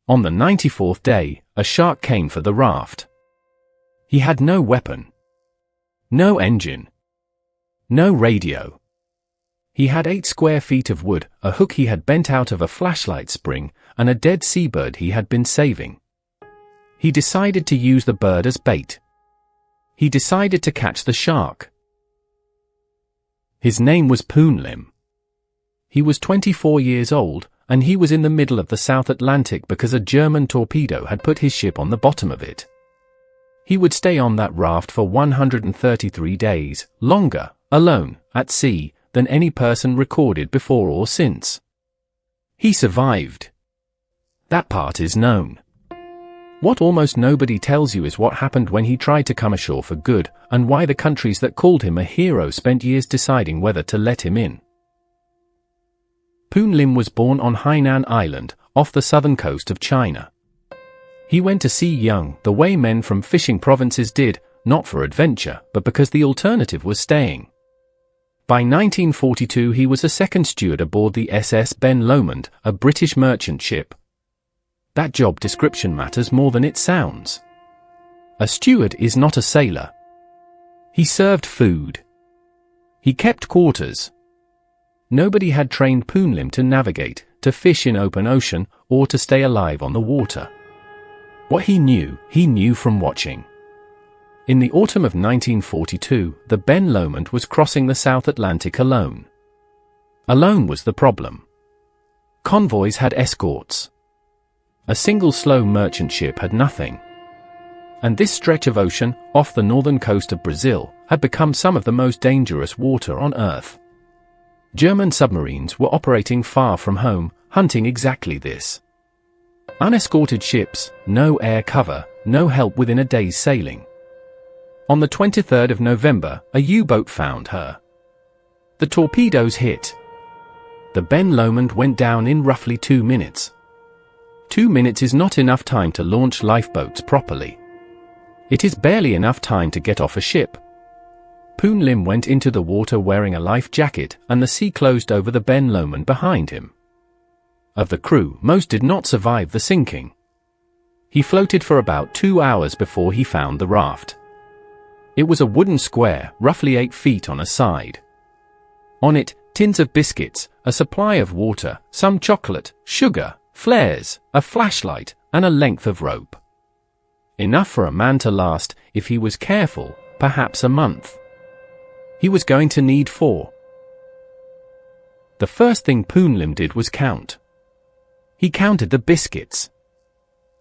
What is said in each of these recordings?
On the 94th day, a shark came for the raft. He had no weapon, no engine, no radio. He had 8 square feet of wood, a hook he had bent out of a flashlight spring, and a dead seabird he had been saving. He decided to use the bird as bait. He decided to catch the shark. His name was Poon Lim. He was 24 years old, and he was in the middle of the South Atlantic because a German torpedo had put his ship on the bottom of it. He would stay on that raft for 133 days, longer, alone, at sea, than any person recorded before or since. He survived. That part is known. What almost nobody tells you is what happened when he tried to come ashore for good, and why the countries that called him a hero spent years deciding whether to let him in. Poon Lim was born on Hainan Island, off the southern coast of China. He went to sea young, the way men from fishing provinces did, not for adventure, but because the alternative was staying. By 1942 he was a second steward aboard the SS Benlomond, a British merchant ship. That job description matters more than it sounds. A steward is not a sailor. He served food. He kept quarters. Nobody had trained Poon Lim to navigate, to fish in open ocean, or to stay alive on the water. What he knew from watching. In the autumn of 1942, the Benlomond was crossing the South Atlantic alone. Alone was the problem. Convoys had escorts. A single slow merchant ship had nothing. And this stretch of ocean, off the northern coast of Brazil, had become some of the most dangerous water on Earth. German submarines were operating far from home, hunting exactly this. Unescorted ships, no air cover, no help within a day's sailing. On the 23rd of November, a U-boat found her. The torpedoes hit. The Benlomond went down in roughly 2 minutes. 2 minutes is not enough time to launch lifeboats properly. It is barely enough time to get off a ship. Poon Lim went into the water wearing a life jacket, and the sea closed over the Benlomond behind him. Of the crew, most did not survive the sinking. He floated for about 2 hours before he found the raft. It was a wooden square, roughly 8 feet on a side. On it, tins of biscuits, a supply of water, some chocolate, sugar, flares, a flashlight, and a length of rope. Enough for a man to last, if he was careful, perhaps a month. He was going to need 4. The first thing Poon Lim did was count. He counted the biscuits.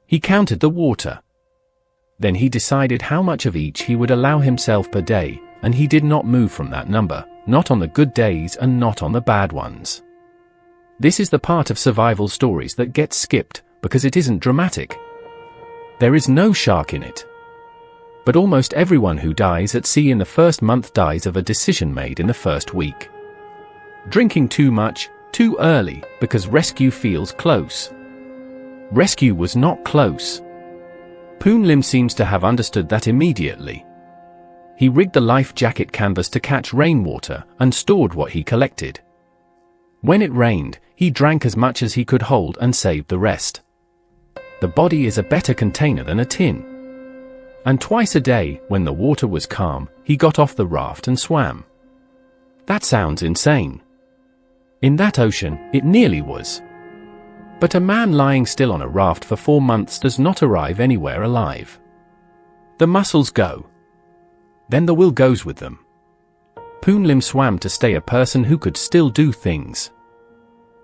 He counted the water. Then he decided how much of each he would allow himself per day, and he did not move from that number, not on the good days and not on the bad ones. This is the part of survival stories that gets skipped, because it isn't dramatic. There is no shark in it. But almost everyone who dies at sea in the first month dies of a decision made in the first week. Drinking too much, too early, because rescue feels close. Rescue was not close. Poon Lim seems to have understood that immediately. He rigged the life jacket canvas to catch rainwater and stored what he collected. When it rained, he drank as much as he could hold and saved the rest. The body is a better container than a tin. And twice a day, when the water was calm, he got off the raft and swam. That sounds insane. In that ocean, it nearly was. But a man lying still on a raft for 4 months does not arrive anywhere alive. The muscles go. Then the will goes with them. Poon Lim swam to stay a person who could still do things.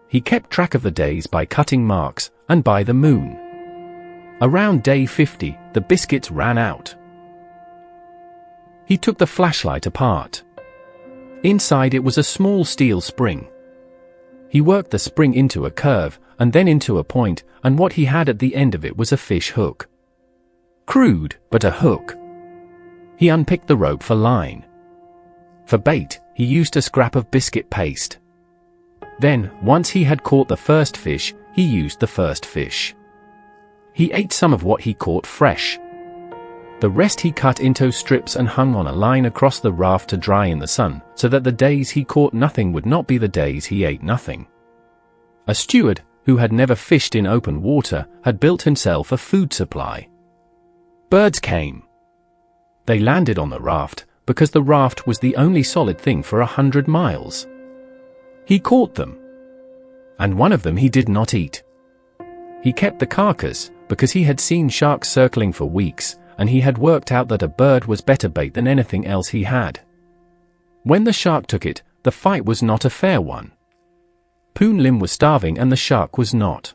He kept track of the days by cutting marks, and by the moon. Around day 50, the biscuits ran out. He took the flashlight apart. Inside it was a small steel spring. He worked the spring into a curve, and then into a point, and what he had at the end of it was a fish hook. Crude, but a hook. He unpicked the rope for line. For bait, he used a scrap of biscuit paste. Then, once he had caught the first fish, he used the first fish. He ate some of what he caught fresh. The rest he cut into strips and hung on a line across the raft to dry in the sun, so that the days he caught nothing would not be the days he ate nothing. A steward, who had never fished in open water, had built himself a food supply. Birds came. They landed on the raft, because the raft was the only solid thing for 100 miles. He caught them. And one of them he did not eat. He kept the carcass, because he had seen sharks circling for weeks, and he had worked out that a bird was better bait than anything else he had. When the shark took it, the fight was not a fair one. Poon Lim was starving and the shark was not.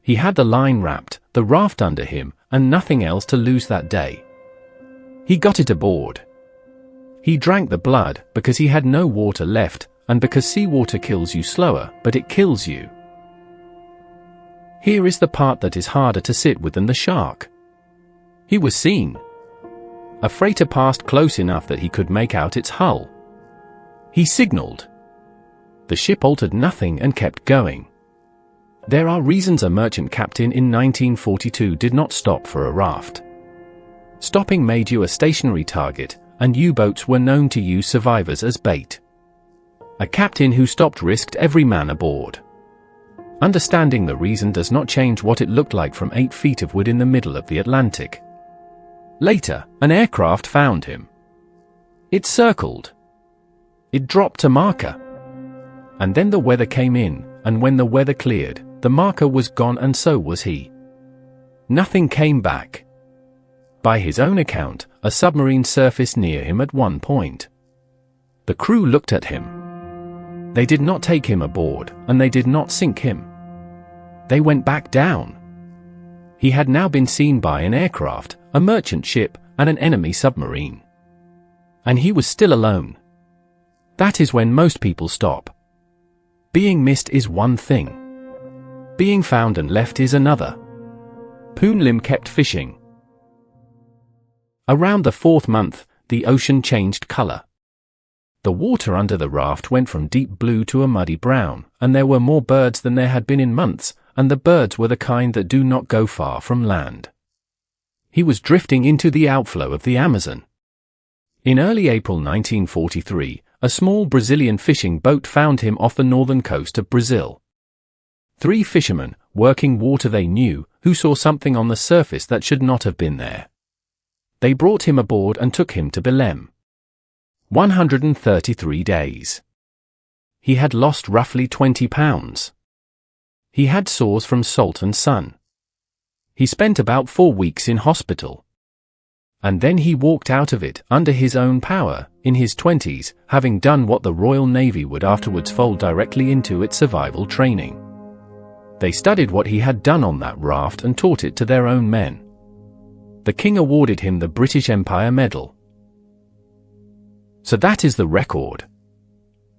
He had the line wrapped, the raft under him, and nothing else to lose that day. He got it aboard. He drank the blood, because he had no water left, and because seawater kills you slower, but it kills you. Here is the part that is harder to sit with than the shark. He was seen. A freighter passed close enough that he could make out its hull. He signaled. The ship altered nothing and kept going. There are reasons a merchant captain in 1942 did not stop for a raft. Stopping made you a stationary target, and U-boats were known to use survivors as bait. A captain who stopped risked every man aboard. Understanding the reason does not change what it looked like from 8 feet of wood in the middle of the Atlantic. Later, an aircraft found him. It circled. It dropped a marker. And then the weather came in, and when the weather cleared, the marker was gone and so was he. Nothing came back. By his own account, a submarine surfaced near him at one point. The crew looked at him. They did not take him aboard, and they did not sink him. They went back down. He had now been seen by an aircraft, a merchant ship, and an enemy submarine. And he was still alone. That is when most people stop. Being missed is one thing. Being found and left is another. Poon Lim kept fishing. Around the 4th month, the ocean changed color. The water under the raft went from deep blue to a muddy brown, and there were more birds than there had been in months, and the birds were the kind that do not go far from land. He was drifting into the outflow of the Amazon. In early April 1943, a small Brazilian fishing boat found him off the northern coast of Brazil. 3 fishermen, working water they knew, who saw something on the surface that should not have been there. They brought him aboard and took him to Belém. 133 days. He had lost roughly 20 pounds. He had sores from salt and sun. He spent about 4 weeks in hospital. And then he walked out of it, under his own power, in his 20s, having done what the Royal Navy would afterwards fold directly into its survival training. They studied what he had done on that raft and taught it to their own men. The king awarded him the British Empire Medal. So that is the record.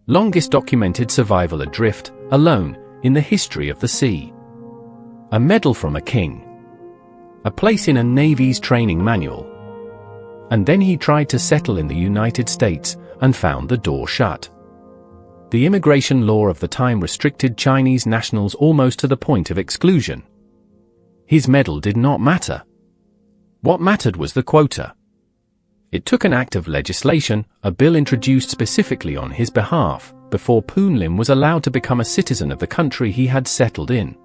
Longest documented survival adrift, alone, in the history of the sea. A medal from a king. A place in a Navy's training manual. And then he tried to settle in the United States, and found the door shut. The immigration law of the time restricted Chinese nationals almost to the point of exclusion. His medal did not matter. What mattered was the quota. It took an act of legislation, a bill introduced specifically on his behalf, before Poon Lim was allowed to become a citizen of the country he had settled in.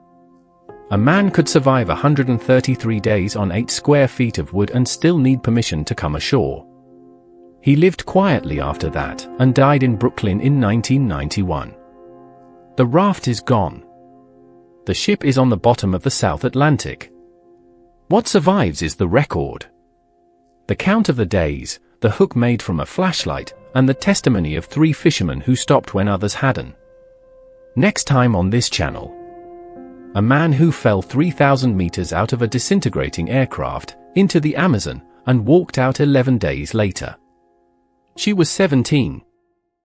A man could survive 133 days on 8 square feet of wood and still need permission to come ashore. He lived quietly after that, and died in Brooklyn in 1991. The raft is gone. The ship is on the bottom of the South Atlantic. What survives is the record. The count of the days, the hook made from a flashlight, and the testimony of 3 fishermen who stopped when others hadn't. Next time on this channel. A man who fell 3,000 meters out of a disintegrating aircraft, into the Amazon, and walked out 11 days later. She was 17.